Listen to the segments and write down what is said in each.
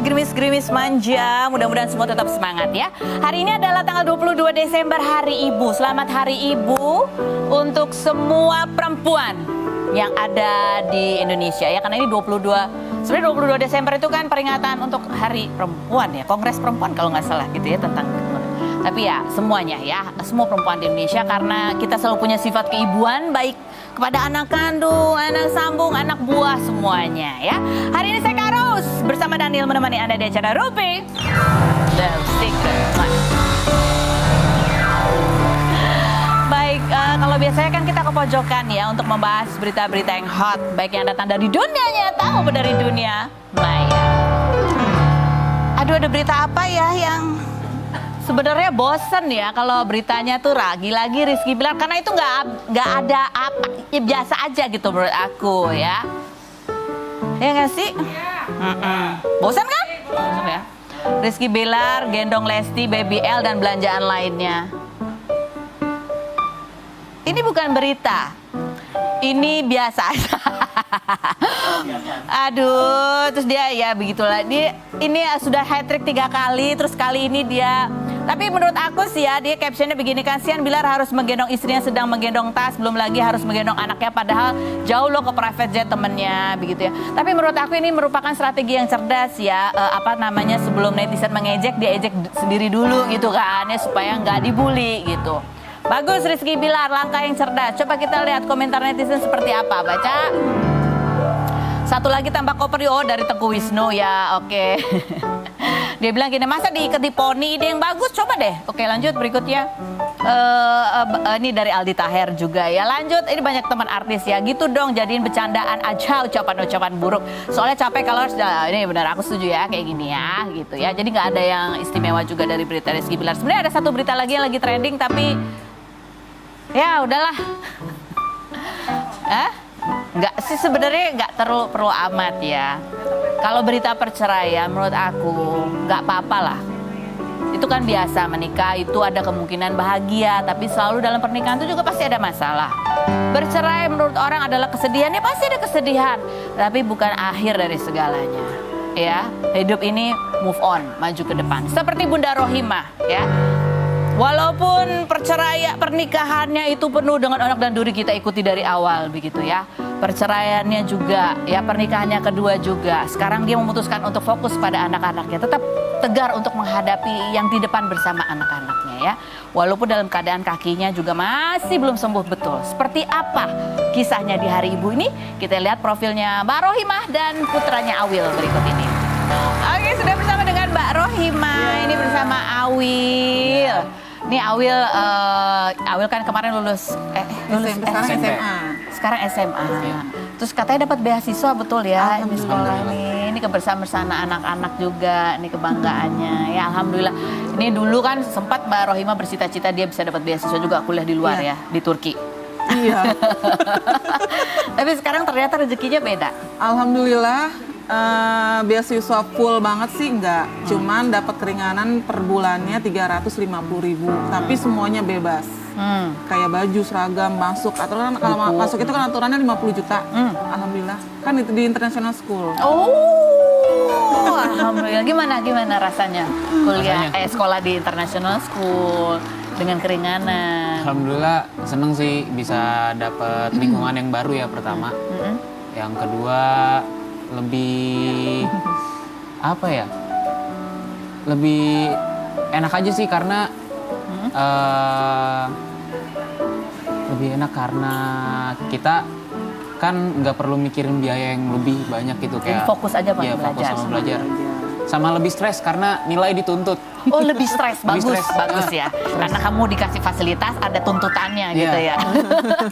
gerimis-gerimis manja, mudah-mudahan semua tetap semangat ya. Hari ini adalah tanggal 22 Desember, Hari Ibu. Selamat Hari Ibu untuk semua perempuan yang ada di Indonesia ya. Karena ini 22 Desember itu kan peringatan untuk Hari Perempuan ya. Kongres Perempuan kalau nggak salah gitu ya tentang. Tapi ya semuanya ya, semua perempuan di Indonesia karena kita selalu punya sifat keibuan baik kepada anak kandung, anak sambung, anak buah semuanya ya. Hari ini saya Karus bersama Daniel menemani Anda di acara Rupi The Secret One. Baik, kalau biasanya kan kita ke pojokan ya untuk membahas berita-berita yang hot, baik yang datang dari dunia nyata maupun dari dunia maya. Aduh, ada berita apa ya yang sebenarnya bosen ya kalau beritanya tuh lagi-lagi Rizky Bilar, karena itu nggak ada apa, ya biasa aja gitu menurut aku ya. Ya nggak sih? Bosan kan? Bosan ya. Rizky Bilar gendong Lesti, Baby L dan belanjaan lainnya. Ini bukan berita, ini biasa aja. Aduh, terus dia ya begitulah. Ini sudah hat-trick 3 kali, terus kali ini dia. Tapi menurut aku sih ya, dia captionnya begini, kasihan Bilar harus menggendong istrinya sedang menggendong tas, belum lagi harus menggendong anaknya padahal jauh loh ke private jet temennya begitu ya. Tapi menurut aku ini merupakan strategi yang cerdas ya, sebelum netizen mengejek, dia ejek sendiri dulu gitu kan ya, supaya nggak dibully gitu. Bagus Rizky Bilar, langkah yang cerdas. Coba kita lihat komentar netizen seperti apa, baca. Satu lagi tambah koper dari Teguh Wisnu ya, oke. Dia bilang gini, masa diikat di poni, ide yang bagus, coba deh. Oke, lanjut berikutnya. Ini dari Aldi Taher juga ya. Lanjut, ini banyak teman artis ya. Gitu dong, jadiin bercandaan aja ucapan-ucapan buruk. Soalnya capek kalau harus, ini benar aku setuju ya, kayak gini ya, gitu ya. Jadi nggak ada yang istimewa juga dari berita Rizky Bilar. Sebenarnya ada satu berita lagi yang lagi trending, tapi ya udahlah. Nggak sih, sebenarnya nggak perlu amat ya. Kalau berita perceraian menurut aku nggak apa-apa lah. Itu kan biasa, menikah itu ada kemungkinan bahagia, tapi selalu dalam pernikahan itu juga pasti ada masalah. Bercerai menurut orang adalah kesedihan, ya pasti ada kesedihan, tapi bukan akhir dari segalanya. Ya, hidup ini move on, maju ke depan. Seperti Bunda Rohimah ya. Walaupun pernikahannya itu penuh dengan onak dan duri, kita ikuti dari awal begitu ya. Perceraiannya juga, ya pernikahannya kedua juga. Sekarang dia memutuskan untuk fokus pada anak-anaknya. Tetap tegar untuk menghadapi yang di depan bersama anak-anaknya ya. Walaupun dalam keadaan kakinya juga masih belum sembuh betul. Seperti apa kisahnya di Hari Ibu ini? Kita lihat profilnya Mbak Rohimah dan putranya Awil berikut ini. Oke, sudah bersama dengan Mbak Rohimah. Ini bersama Awil. Ini Awil kan kemarin lulus SMA. Sekarang SMA. Terus katanya dapat beasiswa, betul ya di sekolah ini kebersamaan anak-anak juga, ini kebanggaannya ya, alhamdulillah. Ini dulu kan sempat Mbak Rohimah bersita-cita dia bisa dapat beasiswa juga kuliah di luar ya, di Turki. Iya. Tapi sekarang ternyata rezekinya beda. Alhamdulillah, beasiswa full banget sih enggak. Cuman dapat keringanan per bulannya 350.000, tapi semuanya bebas. Kayak baju, seragam, masuk. Aturan kalau masuk itu kan aturannya 50 juta. Alhamdulillah. Kan itu di international school. Oh, alhamdulillah. Gimana rasanya kuliah sekolah di international school dengan keringanan? Alhamdulillah seneng sih bisa dapat lingkungan yang baru ya pertama. Yang kedua lebih apa ya? Lebih enak aja sih karena lebih enak karena kita kan nggak perlu mikirin biaya yang lebih banyak gitu, kayak fokus aja ya, belajar. fokus sama belajar. Sama lebih stres karena nilai dituntut. Oh, lebih stres, bagus ya. Karena kamu dikasih fasilitas, ada tuntutannya gitu ya.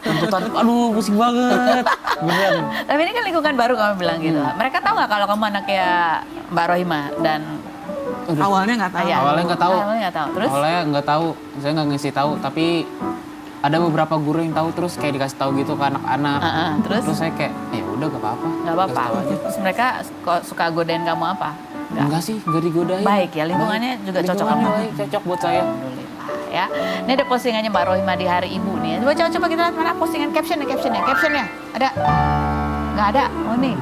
Tuntutan, aduh pusing banget. Beneran. Tapi ini kan lingkungan baru kamu bilang gitu. Mereka tahu nggak kalau kamu anaknya Mbak Rohimah dan Awalnya nggak tahu. Awalnya nggak tahu. Terus? Awalnya nggak tahu. Saya nggak ngasih tahu. Tapi ada beberapa guru yang tahu, terus kayak dikasih tahu gitu ke anak-anak. Terus saya kayak ya udah nggak apa-apa. Nggak apa-apa. Terus mereka suka godain kamu apa? Enggak sih, nggak digodain. Baik ya, lingkungannya juga cocok sama kamu. Cocok buat saya. Alhamdulillah ya. Ini ada postingannya Mbak Rohimah di Hari Ibu nih. Coba kita lihat mana postingan captionnya. Ada? Nggak ada. Oh nih.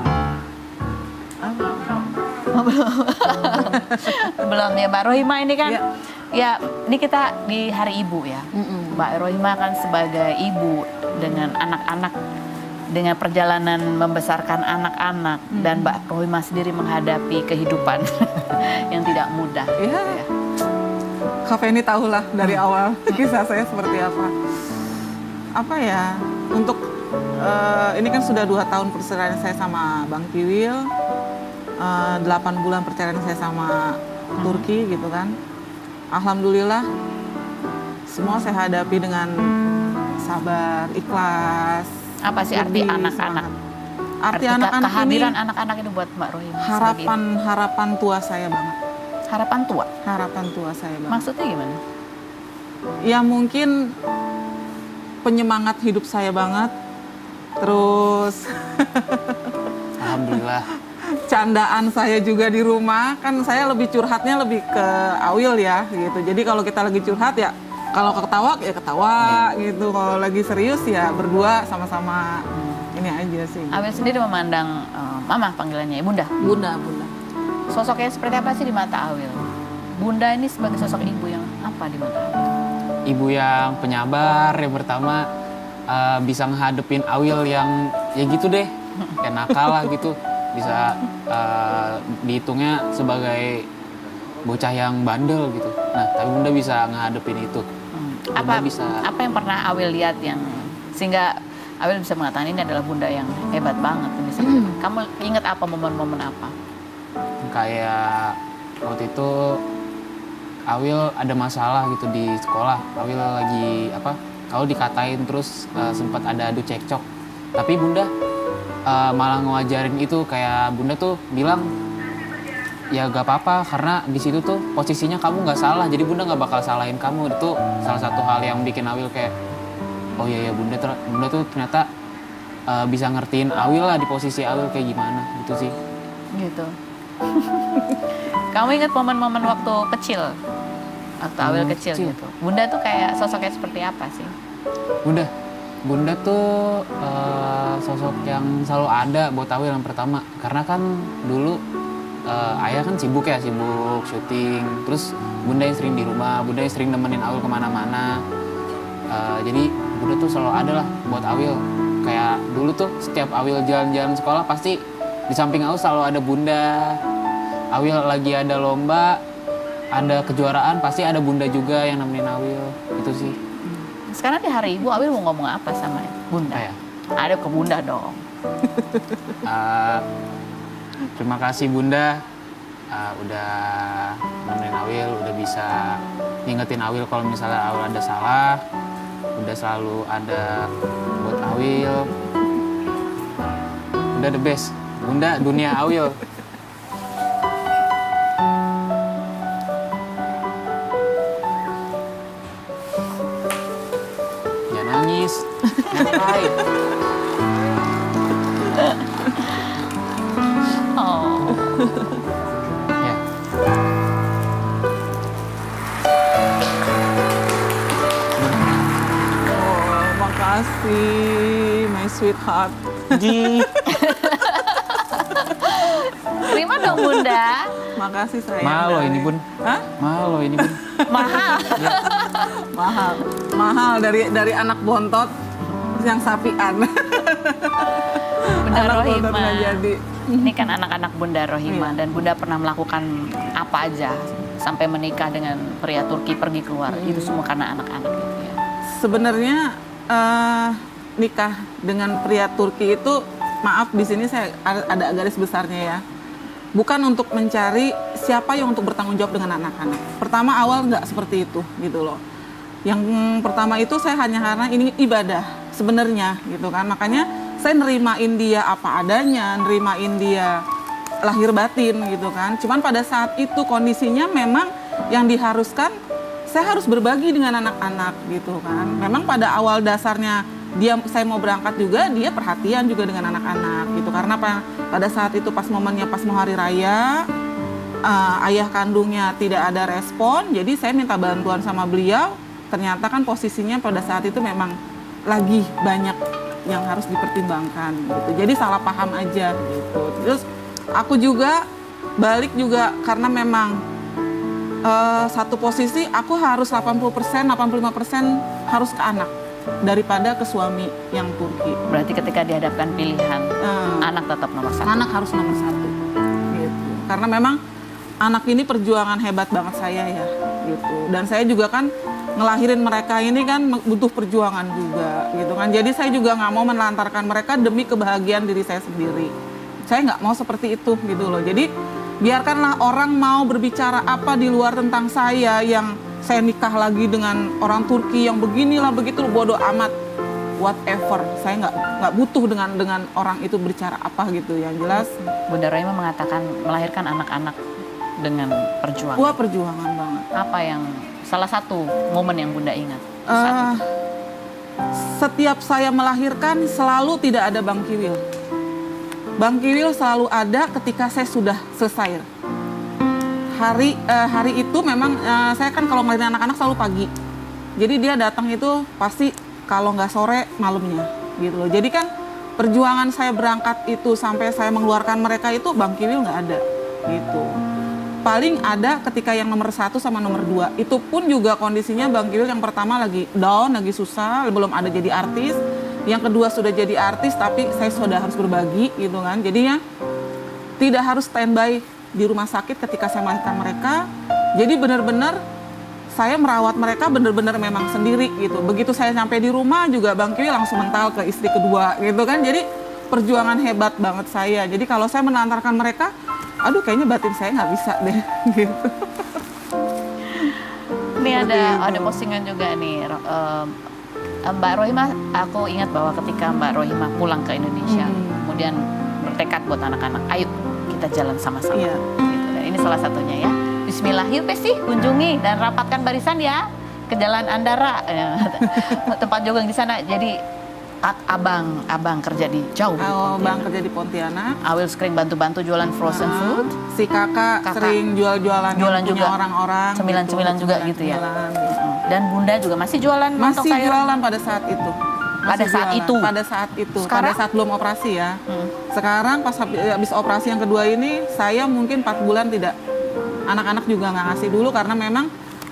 Belum ya Mbak Rohima ini kan, Ya. ya ini kita di Hari Ibu ya. Mbak Rohima kan sebagai ibu dengan anak-anak, dengan perjalanan membesarkan anak-anak, dan Mbak Rohima sendiri menghadapi kehidupan yang tidak mudah. Iya. gitu ya. Kak Feni tahulah dari awal kisah saya seperti apa. Apa ya, untuk ini kan sudah 2 tahun perceraian saya sama Bang Kiwil, 8 bulan perceraian saya sama Turki gitu kan. Alhamdulillah semua saya hadapi dengan sabar, ikhlas. Apa sih arti lebih anak-anak? semangat. Arti anak-anak ini kehadiran anak-anak itu buat Mbak Rohima sebagai ibu. harapan tua saya banget. Harapan tua. Harapan tua saya banget. Maksudnya gimana? Ya mungkin penyemangat hidup saya banget. Terus Alhamdulillah. candaan saya juga di rumah, kan saya lebih curhatnya lebih ke Awil ya gitu. Jadi kalau kita lagi curhat ya, kalau ketawa ya ketawa gitu. Kalau lagi serius ya berdua sama-sama ini aja sih. Awil sendiri memandang Mama panggilannya ya, Bunda. Bunda. Sosoknya seperti apa sih di mata Awil? Bunda ini sebagai sosok ibu yang apa di mata Awil? Ibu yang penyabar yang pertama, bisa ngehadepin Awil yang ya gitu deh, kayak nakal lah gitu. Bisa dihitungnya sebagai bocah yang bandel gitu. Nah, tapi Bunda bisa ngehadepin itu. Bunda Apa yang pernah Awil lihat yang sehingga Awil bisa mengatakan ini adalah Bunda yang hebat banget? Kamu ingat apa momen-momen apa? Kayak waktu itu Awil ada masalah gitu di sekolah. Awil lagi kalau dikatain terus sempat ada adu cekcok. Tapi Bunda malah ngewajarin itu, kayak Bunda tuh bilang ya gak apa-apa karena di situ tuh posisinya kamu nggak salah, jadi Bunda nggak bakal salahin kamu. Itu salah satu hal yang bikin Awil kayak oh iya ya Bunda tuh ternyata bisa ngertiin Awil lah, di posisi Awil kayak gimana gitu sih. Gitu. Kamu ingat momen-momen waktu kecil? Waktu Awil kecil gitu. Bunda tuh kayak sosoknya seperti apa sih? Bunda tuh sosok yang selalu ada buat Awil yang pertama. Karena kan dulu ayah kan sibuk syuting. Terus Bunda yang sering di rumah, Bunda yang sering nemenin Awil kemana-mana. Jadi Bunda tuh selalu ada lah buat Awil. Kayak dulu tuh setiap Awil jalan-jalan sekolah pasti di samping Awil selalu ada Bunda. Awil lagi ada lomba, ada kejuaraan, pasti ada Bunda juga yang nemenin Awil. Itu sih. Sekarang di Hari Ibu Awil mau ngomong apa sama Bunda? Apa ya? Ada ke Bunda dong. Terima kasih Bunda, udah nemenin Awil, udah bisa ngingetin Awil kalau misalnya Awil ada salah, udah selalu ada buat Awil. Udah the best, Bunda dunia Awil. Jangan nangis, ngapain? Oh. Ya. Oh, makasih my sweetheart. Terima dong Bunda. Makasih sayang. Mahal loh ini Bun. Hah? Mahal loh ini Bun. Mahal. Mahal dari anak bontot yang sapian. Bunda Anak bontot Rohima. nggak jadi. Ini kan anak-anak Bunda Rohima dan Bunda pernah melakukan apa aja sampai menikah dengan pria Turki, pergi keluar. Itu semua karena anak-anak gitu ya. Sebenarnya nikah dengan pria Turki itu, maaf di sini saya ada garis besarnya ya. Bukan untuk mencari siapa yang untuk bertanggung jawab dengan anak-anak. Pertama awal nggak seperti itu gitu loh. Yang pertama itu saya hanya karena ini ibadah sebenarnya gitu kan. Makanya saya nerimain dia apa adanya, nerimain dia lahir batin gitu kan. Cuman pada saat itu kondisinya memang yang diharuskan saya harus berbagi dengan anak-anak gitu kan. Memang pada awal dasarnya saya mau berangkat juga, dia perhatian juga dengan anak-anak gitu. Karena pada saat itu pas momennya pas mau hari raya, ayah kandungnya tidak ada respon, jadi saya minta bantuan sama beliau. Ternyata kan posisinya pada saat itu memang lagi banyak yang harus dipertimbangkan gitu. Jadi salah paham aja gitu. Terus aku juga balik juga karena memang satu posisi aku harus 80%, 85% harus ke anak daripada ke suami yang Turki. Berarti ketika dihadapkan pilihan, anak tetap nomor satu. Anak harus nomor satu, gitu. Karena memang anak ini perjuangan hebat banget saya ya, gitu. Dan saya juga kan ngelahirin mereka ini kan butuh perjuangan juga, gitu kan. Jadi saya juga nggak mau menelantarkan mereka demi kebahagiaan diri saya sendiri. Saya nggak mau seperti itu, gitu loh. Jadi biarkanlah orang mau berbicara apa di luar tentang saya yang saya nikah lagi dengan orang Turki yang beginilah begitu, bodoh amat, whatever. Saya nggak butuh dengan orang itu berbicara apa gitu. Yang jelas Bunda Rohimah mengatakan melahirkan anak-anak dengan perjuangan. Wah, perjuangan banget. Apa yang salah satu momen yang Bunda ingat saat itu? Setiap saya melahirkan selalu tidak ada Bang Kiwil. Bang Kiwil selalu ada ketika saya sudah selesai. Hari itu memang saya kan kalau ngeliatin anak-anak selalu pagi. Jadi dia datang itu pasti kalau nggak sore malamnya gitu loh. Jadi kan perjuangan saya berangkat itu sampai saya mengeluarkan mereka itu Bang Kiwil nggak ada gitu. Paling ada ketika yang nomor 1 sama nomor 2. Itu pun juga kondisinya Bang Kiwil yang pertama lagi down, lagi susah, belum ada jadi artis. Yang kedua sudah jadi artis tapi saya sudah harus berbagi gitu kan. Jadinya tidak harus standby di rumah sakit ketika saya melahirkan mereka. Jadi benar-benar saya merawat mereka benar-benar memang sendiri gitu. Begitu saya sampai di rumah juga Bang Kiwil langsung mental ke istri kedua gitu kan. Jadi perjuangan hebat banget saya. Jadi kalau saya menelantarkan mereka, aduh kayaknya batin saya nggak bisa deh gitu. Ini ada postingan juga nih, Mbak Rohimah. Aku ingat bahwa ketika Mbak Rohimah pulang ke Indonesia, kemudian bertekad buat anak-anak, ayo kita jalan sama-sama. Iya. Gitu. Dan ini salah satunya ya. Bismillah, yuk Pesti, kunjungi dan rapatkan barisan ya ke Jalan Andara, tempat jogging di sana. Jadi abang kerja di jauh di Pontianak. Bang kerja di Pontianak. Awil sering bantu-bantu jualan frozen food. Si kakak sering jualan Jualan punya juga. orang-orang. Cemilan-cemilan gitu. juga gitu ya. Cemilan, gitu. Dan Bunda juga masih jualan mangkok Masih sayur. jualan pada saat itu. Pada saat itu? Pada saat itu. Sekarang? Pada saat belum operasi ya. Sekarang pas habis operasi yang kedua ini, saya mungkin 4 bulan tidak. Anak-anak juga nggak ngasih dulu karena memang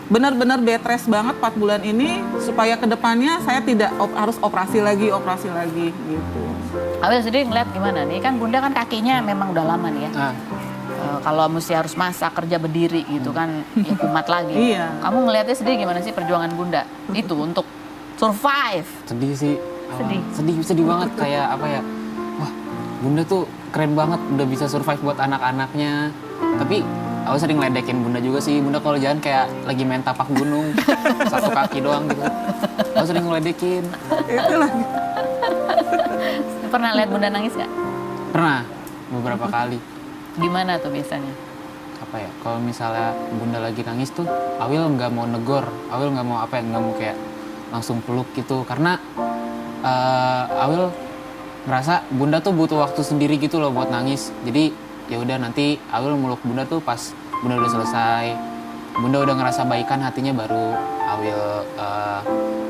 benar-benar bed rest banget 4 bulan ini supaya kedepannya saya tidak harus operasi lagi gitu. Awil sendiri ngeliat gimana nih? Kan Bunda kan kakinya memang udah lama nih ya. Kalau mesti harus masak, kerja berdiri gitu kan, ya kumat lagi. Iya. Kamu ngeliatnya sendiri gimana sih perjuangan Bunda itu untuk survive? Sedih sih. Sedih banget kayak apa ya? Wah, Bunda tuh keren banget udah bisa survive buat anak-anaknya. Tapi aku sering ledekin Bunda juga sih. Bunda kalau jalan kayak lagi main tapak gunung, satu kaki doang gitu. Aku sering ngeledekin. Itulah. Pernah lihat Bunda nangis nggak? Pernah beberapa kali. Gimana tuh biasanya? Apa ya? Kalau misalnya Bunda lagi nangis tuh, Awil nggak mau negor, Awil nggak mau apa ya, nggak mau kayak langsung peluk gitu. Karena Awil ngerasa Bunda tuh butuh waktu sendiri gitu loh buat nangis. Jadi ya udah nanti Awil meluk Bunda tuh pas Bunda udah selesai, Bunda udah ngerasa baikan hatinya, baru Awil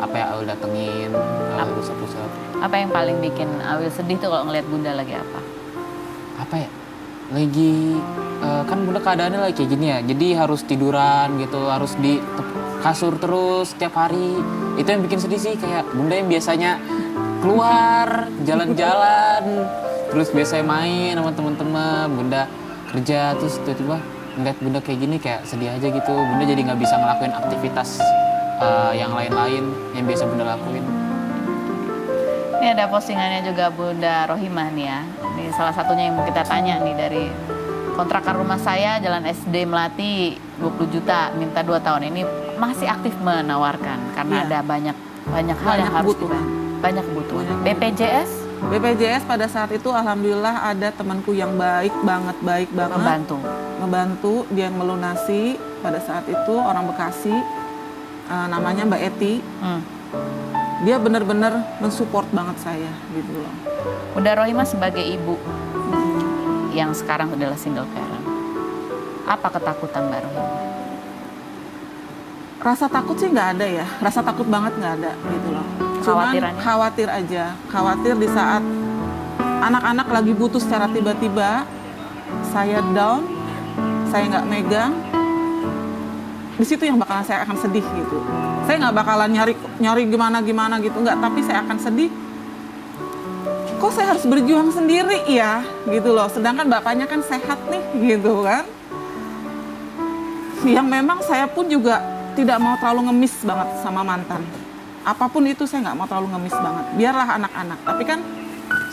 Awil datengin, Awil usap-usap. Apa yang paling bikin Awil sedih tuh kalau ngeliat Bunda lagi apa? Apa ya? Lagi kan Bunda keadaannya lagi kayak gini ya, jadi harus tiduran gitu, harus di kasur terus setiap hari. Itu yang bikin sedih sih, kayak Bunda yang biasanya keluar jalan-jalan, terus biasanya main sama teman-teman, Bunda kerja, terus tiba-tiba ngeliat Bunda kayak gini kayak sedih aja gitu. Bunda jadi nggak bisa ngelakuin aktivitas yang lain-lain yang biasa Bunda lakuin. Ini ada postingannya juga Bunda Rohimah nih ya. Ini salah satunya yang mau kita tanya nih, dari kontrakan rumah saya Jalan SD Melati 20 juta, minta 2 tahun. Ini masih aktif menawarkan karena Iya. ada banyak hal yang harus kebutuhan. banyak kebutuhan. Banyak BPJS BPJS pada saat itu alhamdulillah ada temanku yang baik banget ngebantu dia melunasi pada saat itu, orang Bekasi, namanya Mbak Eti. Dia benar-benar mensupport banget saya gitu loh. Bunda Rohimah sebagai ibu yang sekarang adalah single parent, apa ketakutan Mbak Rohimah? Rasa takut sih nggak ada ya, rasa takut banget nggak ada gitu loh. Cuman Khawatirannya? khawatir aja, khawatir di saat anak-anak lagi butuh secara tiba-tiba, saya down, saya nggak megang, di situ yang bakalan saya akan sedih gitu. Saya nggak bakalan nyari gimana gitu, nggak. Tapi saya akan sedih. Kok saya harus berjuang sendiri ya, gitu loh. Sedangkan bapaknya kan sehat nih, gitu kan. Yang memang saya pun juga tidak mau terlalu ngemis banget sama mantan. Apapun itu saya nggak mau terlalu ngemis banget. Biarlah anak-anak. Tapi kan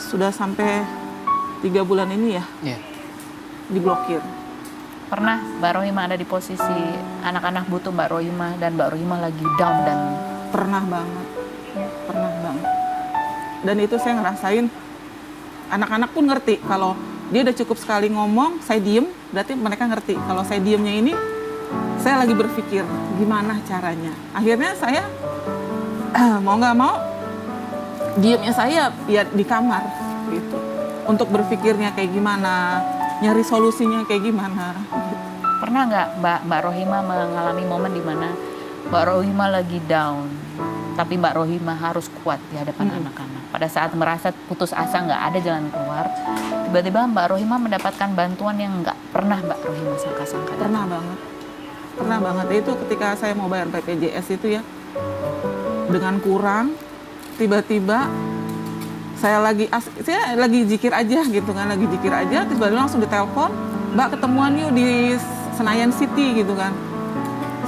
sudah sampai 3 bulan ini ya, Iya. diblokir. Pernah Mbak Rohimah ada di posisi anak-anak butuh Mbak Rohimah dan Mbak Rohimah lagi down dan Pernah banget. Pernah banget. Dan itu saya ngerasain, anak-anak pun ngerti kalau dia udah cukup sekali ngomong, saya diem, berarti mereka ngerti. Kalau saya diemnya ini, saya lagi berpikir gimana caranya. Akhirnya saya mau nggak mau, diemnya saya ya di kamar gitu. Untuk berpikirnya kayak gimana, nyari solusinya kayak gimana. pernah nggak Mbak Rohimah mengalami momen di mana Mbak Rohimah lagi down, tapi Mbak Rohimah harus kuat di hadapan anak-anak. Pada saat merasa putus asa nggak ada jalan keluar, tiba-tiba Mbak Rohimah mendapatkan bantuan yang nggak pernah Mbak Rohimah sangka-sangka. Pernah banget. Pernah banget. Itu ketika saya mau bayar BPJS itu ya, dengan kurang, tiba-tiba saya lagi zikir aja gitu kan, lagi zikir aja, tiba-tiba langsung ditelepon, Mbak ketemuan yuk di Senayan City gitu kan.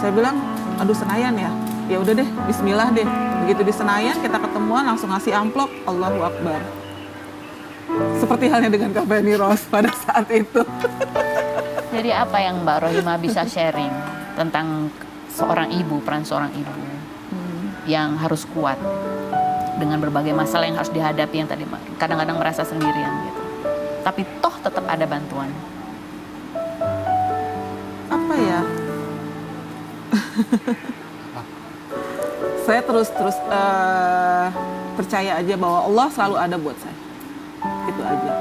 Saya bilang, aduh Senayan ya, ya udah deh, Bismillah deh. Begitu di Senayan kita ketemuan langsung ngasih amplop, Allahu Akbar. Seperti halnya dengan Kak Feni Rose pada saat itu. Jadi apa yang Mbak Rohimah bisa sharing tentang seorang ibu, peran seorang ibu yang harus kuat dengan berbagai masalah yang harus dihadapi yang tadi kadang-kadang merasa sendirian gitu. Tapi toh tetap ada bantuan. Apa ya? Saya terus percaya aja bahwa Allah selalu ada buat saya. Itu aja.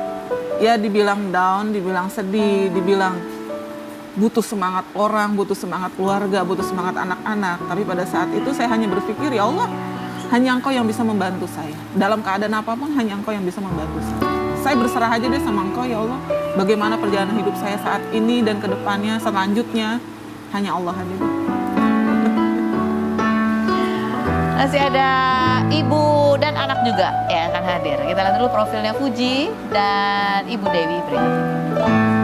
Ya dibilang down, dibilang sedih, dibilang butuh semangat orang, butuh semangat keluarga, butuh semangat anak-anak. Tapi pada saat itu saya hanya berpikir, ya Allah, hanya Engkau yang bisa membantu saya. Dalam keadaan apapun hanya Engkau yang bisa membantu saya. Saya berserah aja deh sama Engkau, ya Allah. Bagaimana perjalanan hidup saya saat ini dan ke depannya, selanjutnya, hanya Allah aja deh. Masih ada ibu dan anak juga yang akan hadir. Kita lihat dulu profilnya Fuji dan Ibu Dewi berikut ini.